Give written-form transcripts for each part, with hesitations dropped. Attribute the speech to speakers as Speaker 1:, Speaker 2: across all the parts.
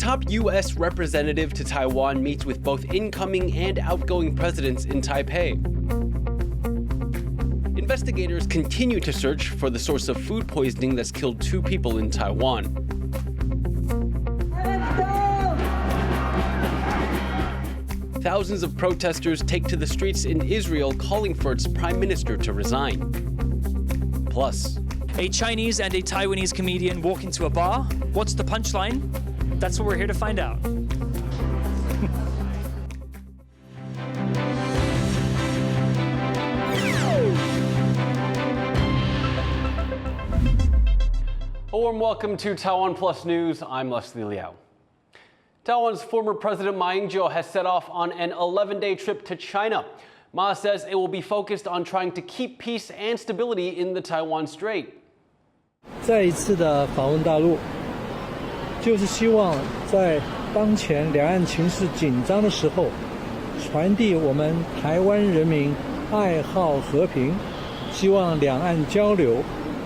Speaker 1: top U.S. representative to Taiwan meets with both incoming and outgoing presidents in Taipei. Investigators continue to search for the source of food poisoning that's killed 2 people in Taiwan. Thousands of protesters take to the streets in Israel calling for its prime minister to resign. Plus,
Speaker 2: a Chinese and a Taiwanese comedian walk into a bar. What's the punchline? That's what we're here to find out.
Speaker 1: A warm welcome to TaiwanPlus News. I'm Leslie Liao. Taiwan's former President Ma Ying-jeou has set off on an 11-day trip to China. Ma says it will be focused on trying to keep peace and stability in the Taiwan Strait.
Speaker 3: 再一次的访问大陆，就是希望在当前两岸情势紧张的时候，传递我们台湾人民爱好和平，希望两岸交流，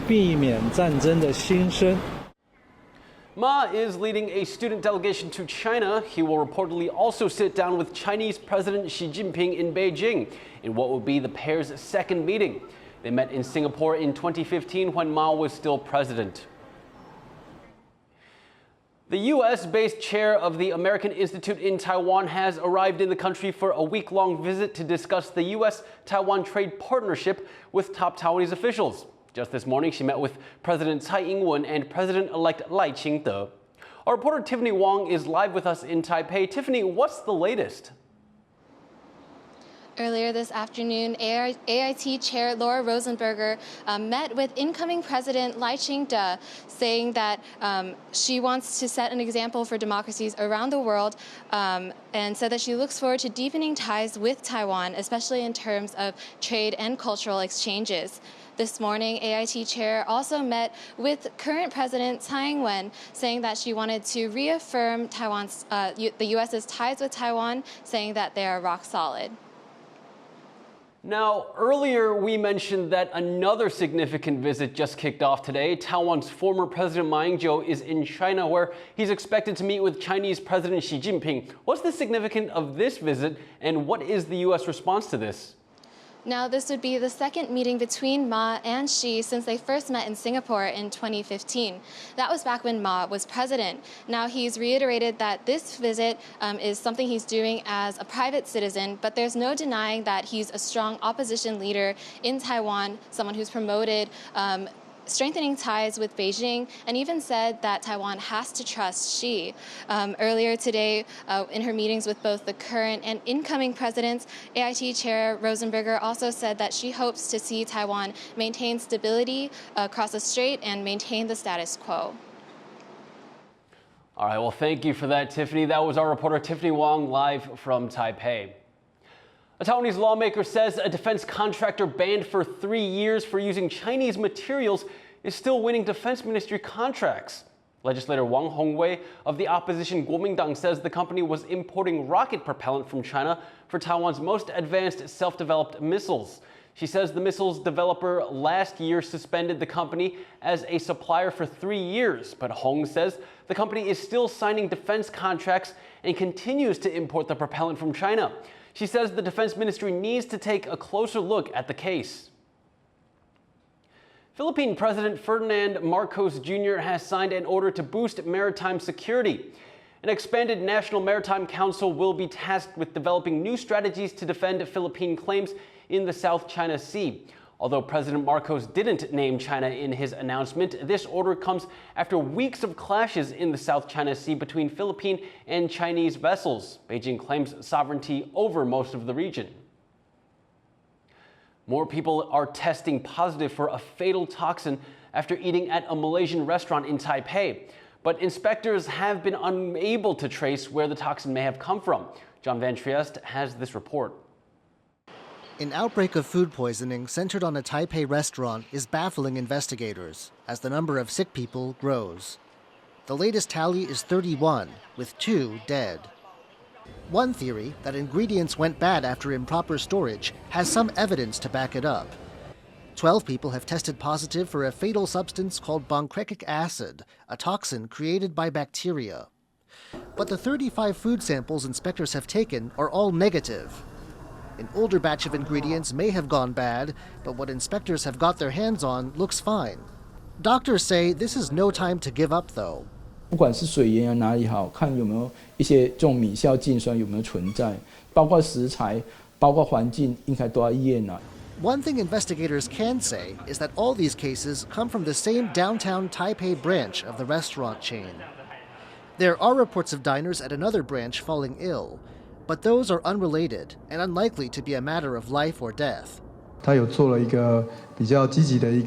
Speaker 3: 避免战争的心声。
Speaker 1: Ma is leading a student delegation to China. He will reportedly also sit down with Chinese President Xi Jinping in Beijing in what will be the pair's second meeting. They met in Singapore in 2015 when Ma was still president. The U.S.-based chair of the American Institute in Taiwan has arrived in the country for a week-long visit to discuss the U.S.-Taiwan trade partnership with top Taiwanese officials. Just this morning, she met with President Tsai Ing-wen and President-elect Ching-te. Our reporter Tiffany Wong is live with us in Taipei. Tiffany, what's the latest?
Speaker 4: Earlier this afternoon, AIT Chair Laura Rosenberger met with incoming President Ching-te, saying that she wants to set an example for democracies around the world, and said that she looks forward to deepening ties with Taiwan, especially in terms of trade and cultural exchanges. This morning, AIT Chair also met with current President Tsai Ing-wen, saying that she wanted to reaffirm the U.S.'s ties with Taiwan, saying that they are rock solid.
Speaker 1: Now, earlier we mentioned that another significant visit just kicked off today. Taiwan's former President Ma Ying-jeou is in China, where he's expected to meet with Chinese President Xi Jinping. What's the significance of this visit, and what is the U.S. response to this?
Speaker 4: Now, this would be the second meeting between Ma and Xi since they first met in Singapore in 2015. That was back when Ma was president. Now, he's reiterated that this visit is something he's doing as a private citizen, but there's no denying that he's a strong opposition leader in Taiwan, someone who's promoted strengthening ties with Beijing, and even said that Taiwan has to trust Xi. Earlier today, in her meetings with both the current and incoming presidents, AIT Chair Rosenberger also said that she hopes to see Taiwan maintain stability across the strait and maintain the status quo.
Speaker 1: All right, well, thank you for that, Tiffany. That was our reporter Tiffany Wong live from Taipei. A Taiwanese lawmaker says a defense contractor banned for 3 years for using Chinese materials is still winning defense ministry contracts. Legislator Wang Hongwei of the opposition Kuomintang says the company was importing rocket propellant from China for Taiwan's most advanced self-developed missiles. She says the missiles developer last year suspended the company as a supplier for 3 years, but Hong says the company is still signing defense contracts and continues to import the propellant from China. She says the Defense Ministry needs to take a closer look at the case. Philippine President Ferdinand Marcos Jr. has signed an order to boost maritime security. An expanded National Maritime Council will be tasked with developing new strategies to defend Philippine claims in the South China Sea. Although President Marcos didn't name China in his announcement, this order comes after weeks of clashes in the South China Sea between Philippine and Chinese vessels. Beijing claims sovereignty over most of the region. More people are testing positive for a fatal toxin after eating at a Malaysian restaurant in Taipei. But inspectors have been unable to trace where the toxin may have come from. John Van Trieste has this report.
Speaker 5: An outbreak of food poisoning centered on a Taipei restaurant is baffling investigators as the number of sick people grows. The latest tally is 31, with 2 dead. One theory, that ingredients went bad after improper storage, has some evidence to back it up. 12 people have tested positive for a fatal substance called boncrecic acid, a toxin created by bacteria. But the 35 food samples inspectors have taken are all negative. An older batch of ingredients may have gone bad, but what inspectors have got their hands on looks fine. Doctors say this is no time to give up, though.
Speaker 6: 不管是水源哪里好，看有没有一些这种米硝氰酸有没有存在，包括食材，包括环境，应该都要验啊。
Speaker 5: One thing investigators can say is that all these cases come from the same downtown Taipei branch of the restaurant chain. There are reports of diners at another branch falling ill, but those are unrelated and unlikely to be a matter of life or death.
Speaker 7: 他有做了一个比较积极的一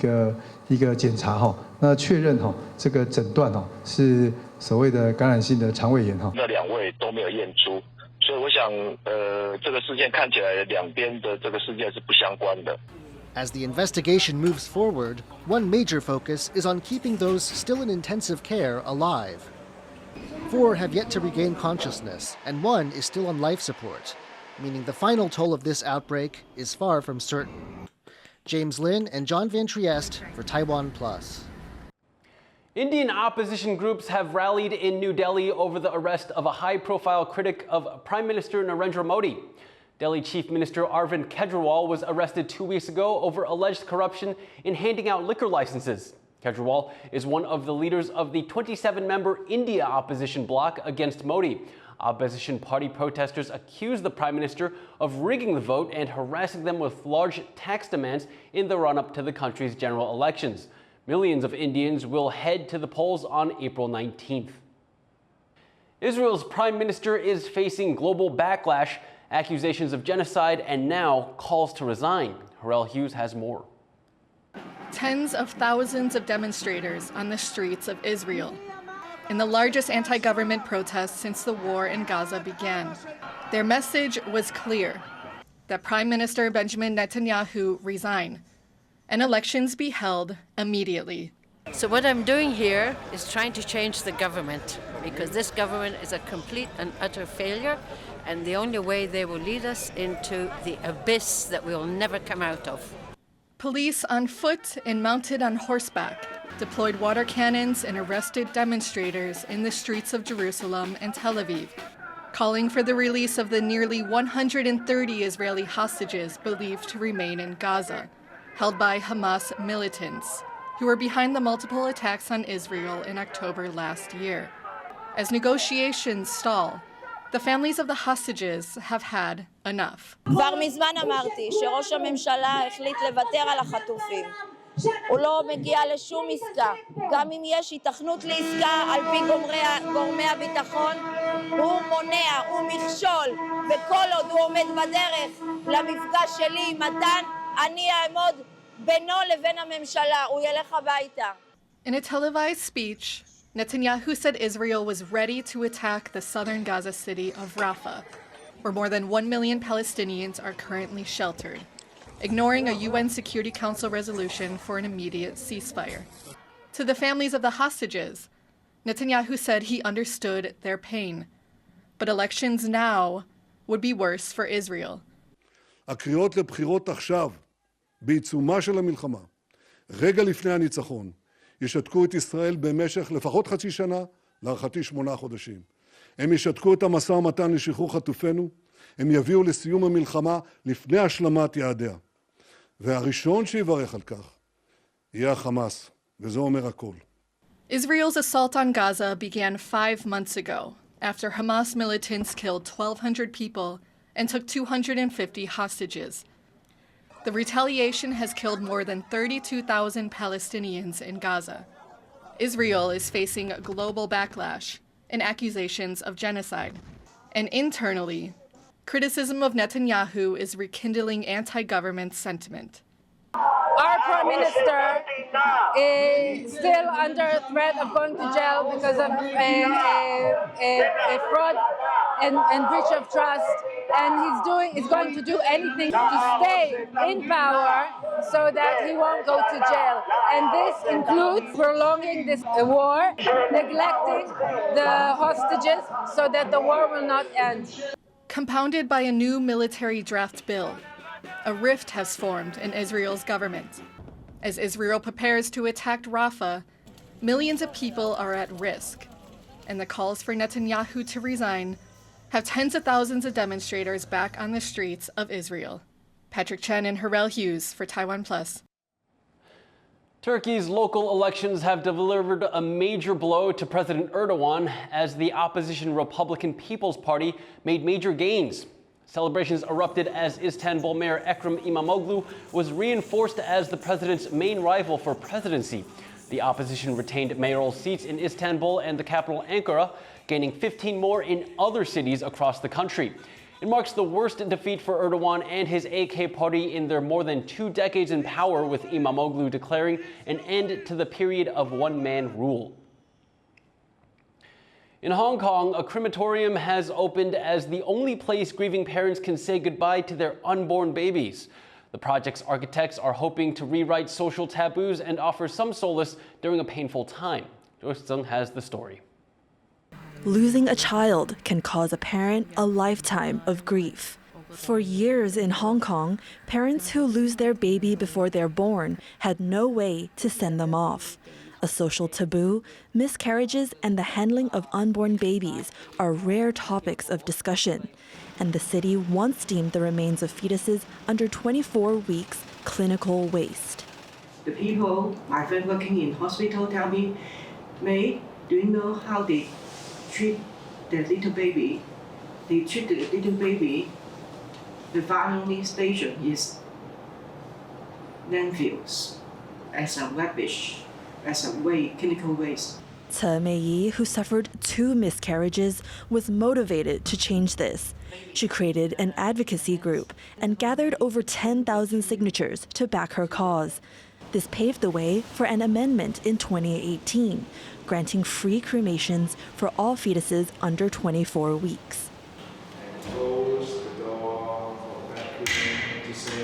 Speaker 7: 个检查哈，那确认哈这个诊断哈是所谓的感染性的肠胃炎哈。
Speaker 8: 那2位都没有验出，所以我想这个事件看起来两边的这个事件是不相关的。
Speaker 5: As the investigation moves forward, one major focus is on keeping those still in intensive care alive. 4 have yet to regain consciousness, and 1 is still on life support, meaning the final toll of this outbreak is far from certain. James Lin and John Van Trieste for TaiwanPlus.
Speaker 1: Indian opposition groups have rallied in New Delhi over the arrest of a high-profile critic of Prime Minister Narendra Modi. Delhi Chief Minister Arvind Kejriwal was arrested 2 weeks ago over alleged corruption in handing out liquor licenses. Kejriwal is one of the leaders of the 27-member India opposition bloc against Modi. Opposition party protesters accuse the prime minister of rigging the vote and harassing them with large tax demands in the run-up to the country's general elections. Millions of Indians will head to the polls on April 19th. Israel's prime minister is facing global backlash, accusations of genocide, and now calls to resign. Harel Hughes has more.
Speaker 9: Tens of thousands of demonstrators on the streets of Israel in the largest anti-government protest since the war in Gaza began. Their message was clear, that Prime Minister Benjamin Netanyahu resign and elections be held immediately.
Speaker 10: So what I'm doing here is trying to change the government, because this government is a complete and utter failure, and the only way they will lead us into the abyss that we will never come out of.
Speaker 9: Police on foot and mounted on horseback deployed water cannons and arrested demonstrators in the streets of Jerusalem and Tel Aviv, calling for the release of the nearly 130 Israeli hostages believed to remain in Gaza, held by Hamas militants, who were behind the multiple attacks on Israel in October last year. As negotiations stall, the families of the hostages have had enough.
Speaker 11: כבר מזמן אמרתי שראש הממשלה החליט לוותר על החטופים. הוא לא מגיע לשום עסקה. גם אם יש היתכנות לעסקה על פי גורמי הביטחון, הוא מונע, הוא מכשול, וכל עוד הוא עומד בדרך למפגש שלי עם מתן, אני אעמוד בינו לבין הממשלה. הוא ילך הביתה.
Speaker 9: In a televised speech, Netanyahu said Israel was ready to attack the southern Gaza city of Rafah, where more than 1 million Palestinians are currently sheltered, ignoring a UN Security Council resolution for an immediate ceasefire. To the families of the hostages, Netanyahu said he understood their pain, but elections now would be worse for Israel.
Speaker 12: הקריאות לבחירות עכשיו, בעיצומה של המלחמה, רגע לפני הניצחון, ישתקו את ישראל במשך לפחות חצי שנה, להערכתי 8 חודשים. הם ישתקו את המשא ומתן לשחרור חטופינו, הם יביאו לסיום המלחמה לפני השלמת יעדיה. והראשון שיברך על כך יהיה החמאס, וזה אומר הכל.
Speaker 9: Israel's assault on Gaza began 5 months ago, after Hamas militants killed 1,200 people and took 250 hostages. The retaliation has killed more than 32,000 Palestinians in Gaza. Israel is facing a global backlash and accusations of genocide. And internally, criticism of Netanyahu is rekindling anti-government sentiment.
Speaker 11: Our Prime Minister is still under threat of going to jail because of a fraud and breach of trust, and he's going to do anything to stay in power so that he won't go to jail. And this includes prolonging this war, neglecting the hostages so that the war will not end.
Speaker 9: Compounded by a new military draft bill, a rift has formed in Israel's government. As Israel prepares to attack Rafah, millions of people are at risk. and the calls for Netanyahu to resign have tens of thousands of demonstrators back on the streets of Israel. Patrick Chen and Harel Hughes for TaiwanPlus.
Speaker 1: Turkey's local elections have delivered a major blow to President Erdogan as the opposition Republican People's Party made major gains. Celebrations erupted as Istanbul Mayor Ekrem İmamoğlu was reinforced as the president's main rival for presidency. The opposition retained mayoral seats in Istanbul and the capital Ankara, gaining 15 more in other cities across the country. It marks the worst defeat for Erdogan and his AK party in their more than 2 decades in power, with İmamoğlu declaring an end to the period of one-man rule. In Hong Kong, a crematorium has opened as the only place grieving parents can say goodbye to their unborn babies. The project's architects are hoping to rewrite social taboos and offer some solace during a painful time. Joyce Tsung has the story.
Speaker 13: Losing a child can cause a parent a lifetime of grief. For years in Hong Kong, parents who lose their baby before they're born had no way to send them off. A social taboo, miscarriages, and the handling of unborn babies are rare topics of discussion. And the city once deemed the remains of fetuses under 24 weeks clinical waste.
Speaker 14: The people, my friend working in hospital, tell me, May, do you know how they treat the little baby? They treat the little baby, the final station is landfills as a rubbish, as a clinical waste.
Speaker 13: Tsai Mei-yi, who suffered 2 miscarriages, was motivated to change this. She created an advocacy group and gathered over 10,000 signatures to back her cause. This paved the way for an amendment in 2018, granting free cremations for all fetuses under 24 weeks.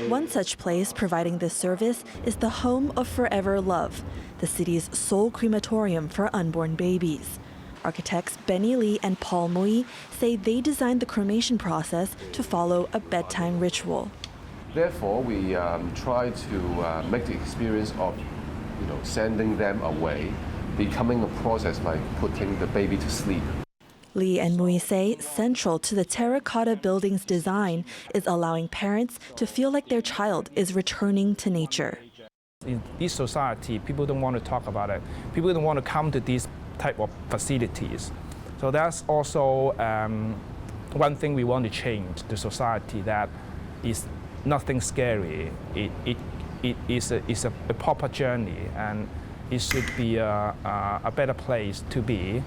Speaker 13: One such place providing this service is the Home of Forever Love, the city's sole crematorium for unborn babies. Architects Benny Lee and Paul Mui say they designed the cremation process to follow a bedtime ritual.
Speaker 15: Therefore, we try to make the experience of, sending them away becoming a process like putting the baby to sleep.
Speaker 13: Lee and Mui say central to the terracotta building's design is allowing parents to feel like their child is returning to nature.
Speaker 16: In this society, people don't want to talk about it. People don't want to come to these type of facilities. So that's also one thing we want to change the society, that is nothing scary. It is a proper journey, and it should be a better place to be.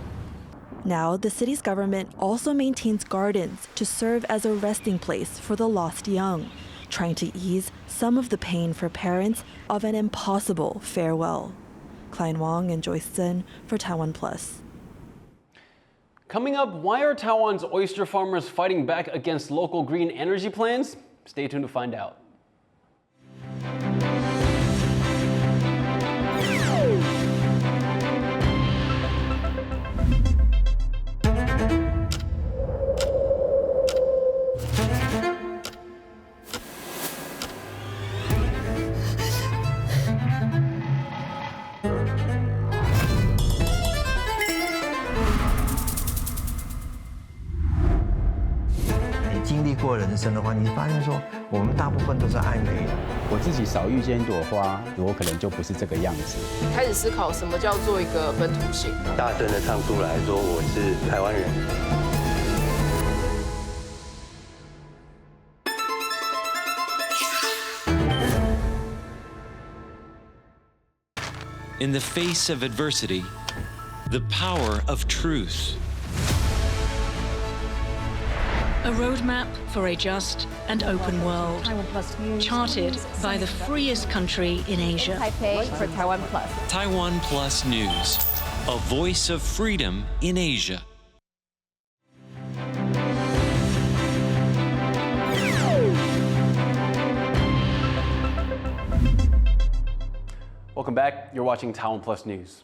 Speaker 13: Now, the city's government also maintains gardens to serve as a resting place for the lost young, trying to ease some of the pain for parents of an impossible farewell. Klein Wang and Joyce Zhen for TaiwanPlus.
Speaker 1: Coming up, why are Taiwan's oyster farmers fighting back against local green energy plans? Stay tuned to find out.
Speaker 17: 过人生的话，你发现说，我们大部分都是爱美的。
Speaker 18: 我自己少遇见一朵花，我可能就不是这个样子。
Speaker 19: 开始思考什么叫做一个本土性，
Speaker 20: 大声的唱出来说我是台湾人。
Speaker 21: In the face of adversity, the power of truth.
Speaker 22: A roadmap for a just and open world, charted by the freest country in Asia.
Speaker 23: Taipei for TaiwanPlus.
Speaker 21: TaiwanPlus News, a voice of freedom in Asia.
Speaker 1: Welcome back. You're watching TaiwanPlus News.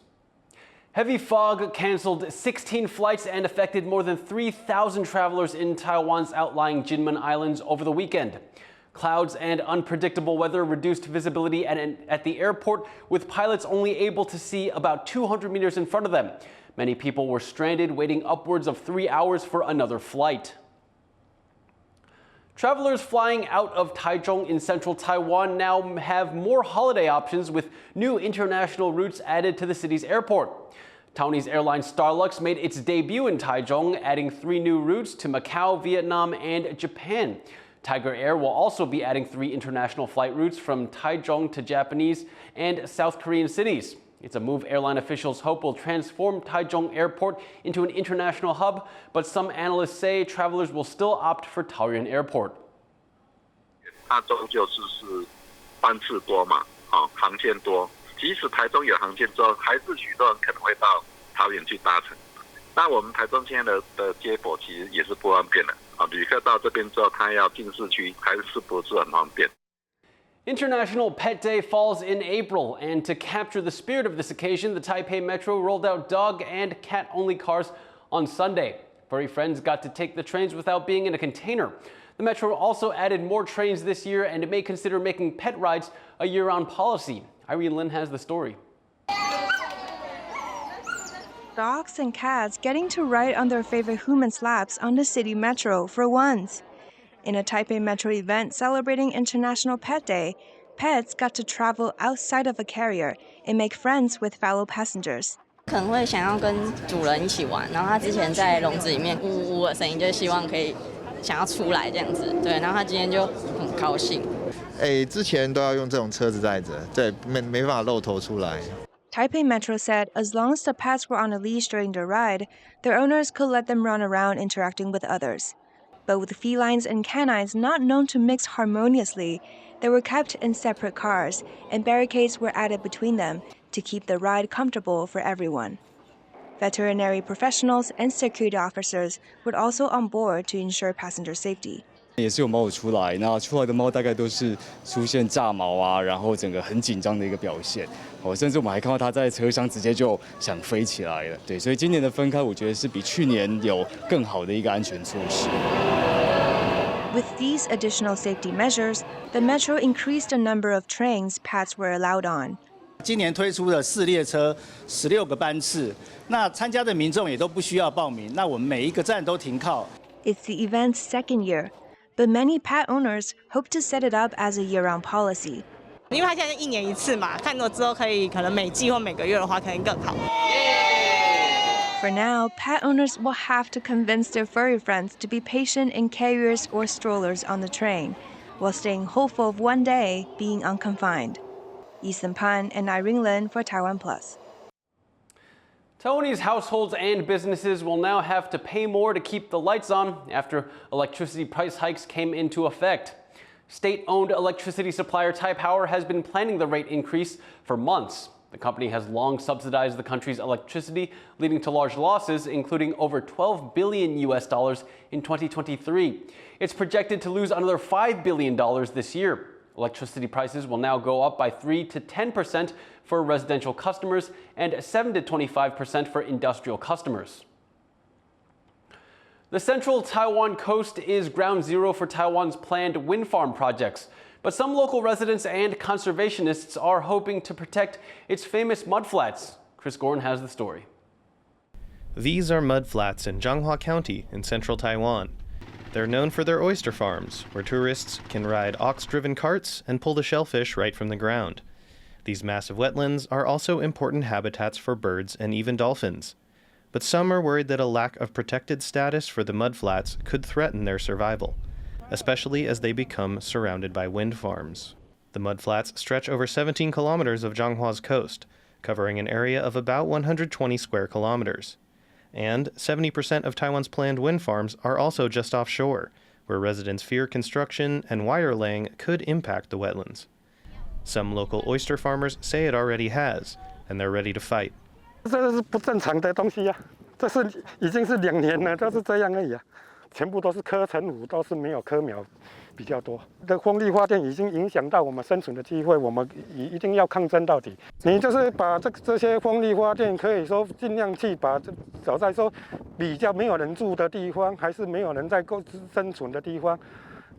Speaker 1: Heavy fog canceled 16 flights and affected more than 3,000 travelers in Taiwan's outlying Kinmen Islands over the weekend. Clouds and unpredictable weather reduced visibility at the airport, with pilots only able to see about 200 meters in front of them. Many people were stranded, waiting upwards of 3 hours for another flight. Travelers flying out of Taichung in central Taiwan now have more holiday options with new international routes added to the city's airport. Taiwanese airline Starlux made its debut in Taichung, adding 3 new routes to Macau, Vietnam, and Japan. Tiger Air will also be adding 3 international flight routes from Taichung to Japanese and South Korean cities. It's a move airline officials hope will transform Taichung Airport into an international hub, but some analysts say travelers will still opt for Taoyuan Airport.
Speaker 2: 它终究是班次多嘛，航线多。即使台中有航线之后，还是许多人可能会到桃园去搭乘。那我们台中现在的接驳其实也是不方便的旅客到这边之后，他要进市区，还是不是很方便。
Speaker 1: International Pet Day falls in April, and to capture the spirit of this occasion, the Taipei Metro rolled out dog and cat-only cars on Sunday. Furry friends got to take the trains without being in a container. The Metro also added more trains this year, and it may consider making pet rides a year-round policy. Irene Lin has the story.
Speaker 3: Dogs and cats getting to ride on their favorite humans' laps on the city metro for once. In a Taipei Metro event celebrating International Pet Day, pets got to travel outside of a carrier and make friends with fellow passengers.
Speaker 23: 可能会想要跟主人一起玩，然后他之前在笼子里面呜呜的声音，就希望可以想要出来这样子，对，然后他今天就很高兴。
Speaker 24: 之前都要用这种车子载着，对，没办法露头出来。
Speaker 3: Taipei Metro said as long as the pets were on a leash during the ride, their owners could let them run around interacting with others. But with felines and canines not known to mix harmoniously, they were kept in separate cars, and barricades were added between them to keep the ride comfortable for everyone. Veterinary professionals and security officers were also on board to ensure passenger safety.
Speaker 25: 也是有猫有出来，那出来的猫大概都是出现炸毛啊，然后整个很紧张的一个表现，甚至我们还看到它在车厢直接就想飞起来了。对，所以今年的分开，我觉得是比去年有更好的一个安全措施。
Speaker 3: With these additional safety measures, the metro increased the number of trains pets were allowed on.
Speaker 26: 今年推出了4列车，16个班次，那参加的民众也都不需要报名，那我们每一个站都停靠。
Speaker 3: It's the event's second year, but many pet owners hope to set it up as a year-round policy.
Speaker 27: 因为它现在1年1次嘛，看到之后可以可能每季或每个月的话，可能更好。
Speaker 3: For now, pet owners will have to convince their furry friends to be patient in carriers or strollers on the train, while staying hopeful of one day being unconfined. Ethan Pan and Irene Lin for TaiwanPlus.
Speaker 1: Taiwanese households and businesses will now have to pay more to keep the lights on after electricity price hikes came into effect. State-owned electricity supplier Taipower has been planning the rate increase for months. The company has long subsidized the country's electricity, leading to large losses, including over $12 billion in 2023. It's projected to lose another $5 billion this year. Electricity prices will now go up by 3 to 10% for residential customers and 7 to 25% for industrial customers. The central Taiwan coast is ground zero for Taiwan's planned wind farm projects. But some local residents and conservationists are hoping to protect its famous mudflats. Chris Gorn has the story.
Speaker 28: These are mudflats in Changhua County in central Taiwan. They're known for their oyster farms, where tourists can ride ox-driven carts and pull the shellfish right from the ground. These massive wetlands are also important habitats for birds and even dolphins. But some are worried that a lack of protected status for the mudflats could threaten their survival, especially as they become surrounded by wind farms. The mudflats stretch over 17 kilometers of Zhanghua's coast, covering an area of about 120 square kilometers. And 70% of Taiwan's planned wind farms are also just offshore, where residents fear construction and wire laying could impact the wetlands. Some local oyster farmers say it already has, and they're ready to fight.
Speaker 29: 这是不正常的东西呀，这是已经是2年了，都是这样而已啊。全部都是科成虎，都是没有科苗比较多。这风力发电已经影响到我们生存的机会，我们一定要抗争到底。你就是把这些风力发电，可以说尽量去把早在说比较没有人住的地方，还是没有人在生存的地方，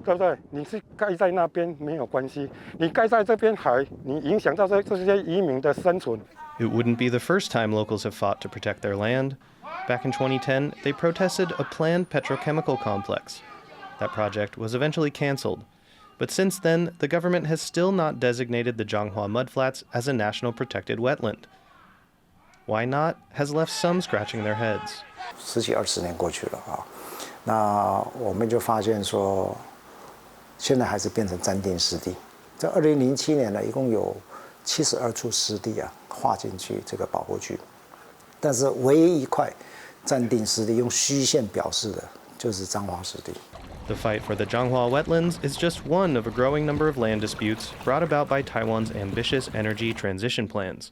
Speaker 29: 对不对？你是盖在那边没有关系，你盖在这边海，你影响到这些渔民的生存。
Speaker 28: It wouldn't be the first time locals have fought to protect their land. Back in 2010, they protested a planned petrochemical complex. That project was eventually canceled. But since then, the government has still not designated the Zhanghua mudflats as a national protected wetland. Why not has left some scratching their heads.
Speaker 4: 10几20年过去了啊，那我们就发现说，现在还是变成暂定湿地。在2007年呢，一共有72处湿地啊划进去这个保护区，但是唯一一块暂定湿地用虚线表示的就是彰化湿地。
Speaker 28: The fight for the Zhanghua wetlands is just one of a growing number of land disputes brought about by Taiwan's ambitious energy transition plans.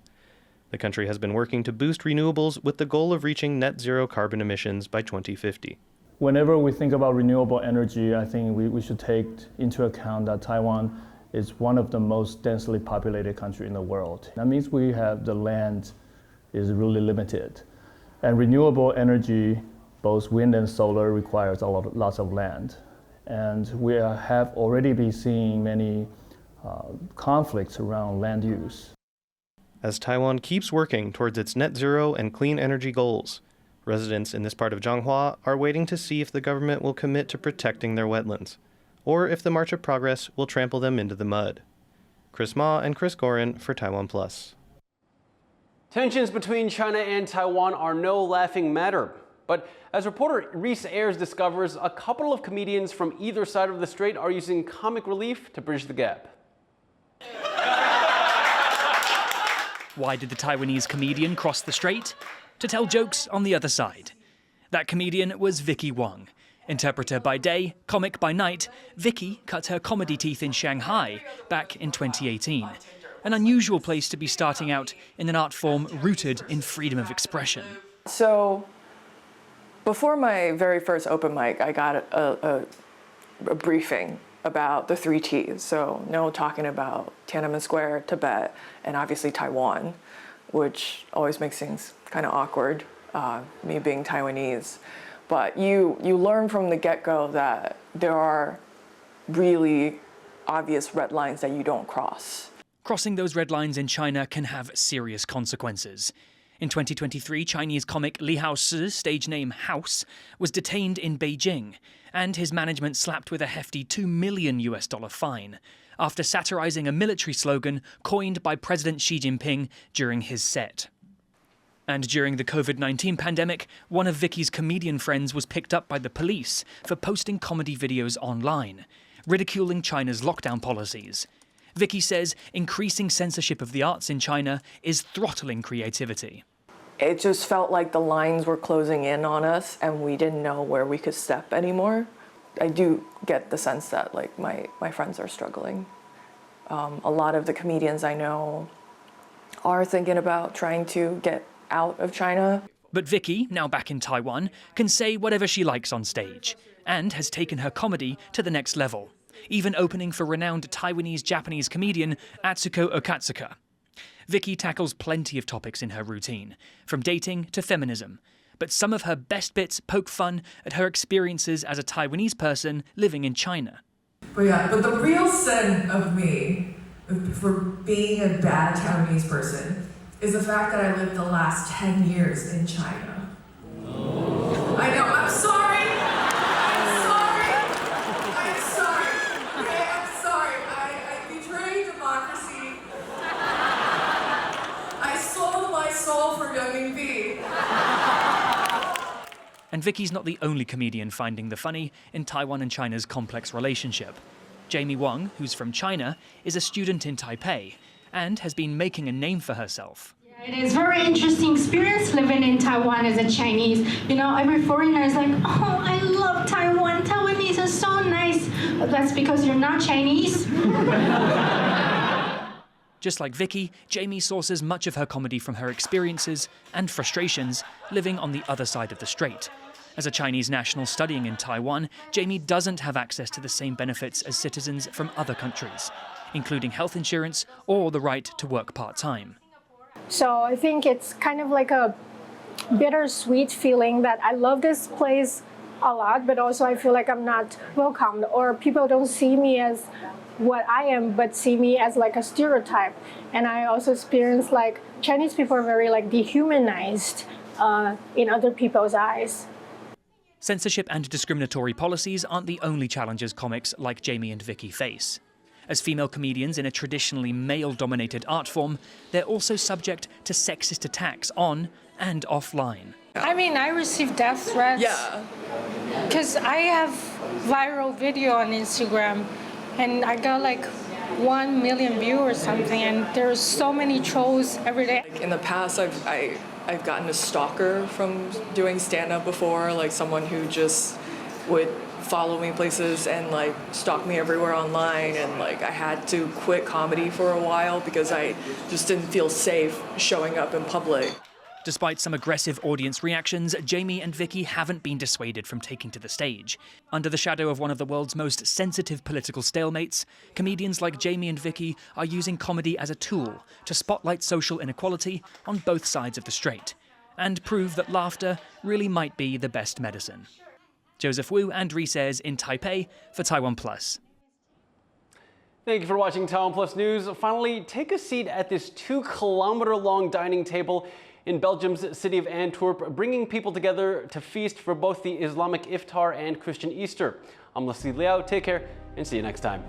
Speaker 28: The country has been working to boost renewables with the goal of reaching net zero carbon emissions by 2050.
Speaker 5: Whenever we think about renewable energy, I think we should take into account that Taiwan is one of the most densely populated countries in the world. That means we have the land is really limited. And renewable energy, both wind and solar, requires lots of land. And we have already been seeing many conflicts around land use.
Speaker 28: As Taiwan keeps working towards its net zero and clean energy goals, residents in this part of Zhanghua are waiting to see if the government will commit to protecting their wetlands, or if the March of Progress will trample them into the mud. Chris Ma and Chris Gorin for TaiwanPlus.
Speaker 1: Tensions between China and Taiwan are no laughing matter. But as reporter Reese Ayers discovers, a couple of comedians from either side of the strait are using comic relief to bridge the gap.
Speaker 6: Why did the Taiwanese comedian cross the strait? To tell jokes on the other side. That comedian was Vicky Wong. Interpreter by day, comic by night, Vicky cut her comedy teeth in Shanghai back in 2018. An unusual place to be starting out in an art form rooted in freedom of expression.
Speaker 7: So, before my very first open mic, I got a briefing about the 3 T's. So, talking about Tiananmen Square, Tibet, and obviously Taiwan, which always makes things kind of awkward, me being Taiwanese. But you learn from the get-go that there are really obvious red lines that you don't cross.
Speaker 6: Crossing those red lines in China can have serious consequences. In 2023, Chinese comic Li Haoshi, stage name House, was detained in Beijing, and his management slapped with a hefty $2 million fine after satirizing a military slogan coined by President Xi Jinping during his set. And during the COVID-19 pandemic, one of Vicky's comedian friends was picked up by the police for posting comedy videos online, ridiculing China's lockdown policies. Vicky says increasing censorship of the arts in China is throttling creativity.
Speaker 7: It just felt like the lines were closing in on us and we didn't know where we could step anymore. I do get the sense that my friends are struggling. A lot of the comedians I know are thinking about trying to get out of China.
Speaker 6: But Vicky, now back in Taiwan, can say whatever she likes on stage and has taken her comedy to the next level, even opening for renowned Taiwanese-Japanese comedian Atsuko Okatsuka. Vicky tackles plenty of topics in her routine, from dating to feminism, but some of her best bits poke fun at her experiences as a Taiwanese person living in China.
Speaker 8: But the real sin of me for being a bad Taiwanese person is the fact that I lived the last 10 years in China. I know, I'm sorry. I betrayed democracy. I sold my soul for Young V.
Speaker 6: And Vicky's not the only comedian finding the funny in Taiwan and China's complex relationship. Jamie Wang, who's from China, is a student in Taipei and has been making a name for herself.
Speaker 9: It is a very interesting experience living in Taiwan as a Chinese. Every foreigner is like, oh, I love Taiwan. Taiwanese are so nice. But that's because you're not Chinese.
Speaker 6: Just like Vicky, Jamie sources much of her comedy from her experiences and frustrations living on the other side of the strait. As a Chinese national studying in Taiwan, Jamie doesn't have access to the same benefits as citizens from other countries, including health insurance or the right to work part-time.
Speaker 9: So I think it's kind of like a bittersweet feeling that I love this place
Speaker 10: a lot, but also I feel like I'm not welcomed, or people don't see me as what I am, but see me as like a stereotype. And I also experience like Chinese people are very like dehumanized in other people's eyes.
Speaker 6: Censorship and discriminatory policies aren't the only challenges comics like Jamie and Vicky face. As female comedians in a traditionally male-dominated art form, they're also subject to sexist attacks on and offline.
Speaker 10: I mean, I receive death threats.
Speaker 7: Yeah.
Speaker 10: Because I have viral video on Instagram, and I got like 1 million views or something, and there's so many trolls every day.
Speaker 7: In the past, I've gotten a stalker from doing stand-up before, like someone who just would follow me places and like stalk me everywhere online, and like I had to quit comedy for a while because I just didn't feel safe showing up in public.
Speaker 6: Despite some aggressive audience reactions, Jamie and Vicky haven't been dissuaded from taking to the stage. Under the shadow of one of the world's most sensitive political stalemates, comedians like Jamie and Vicky are using comedy as a tool to spotlight social inequality on both sides of the strait and prove that laughter really might be the best medicine. Joseph Wu and Says in Taipei for TaiwanPlus.
Speaker 1: Thank you for watching TaiwanPlus News. Finally, take a seat at this 2-kilometer-long dining table in Belgium's city of Antwerp, bringing people together to feast for both the Islamic Iftar and Christian Easter. I'm Leslie Liao. Take care and see you next time.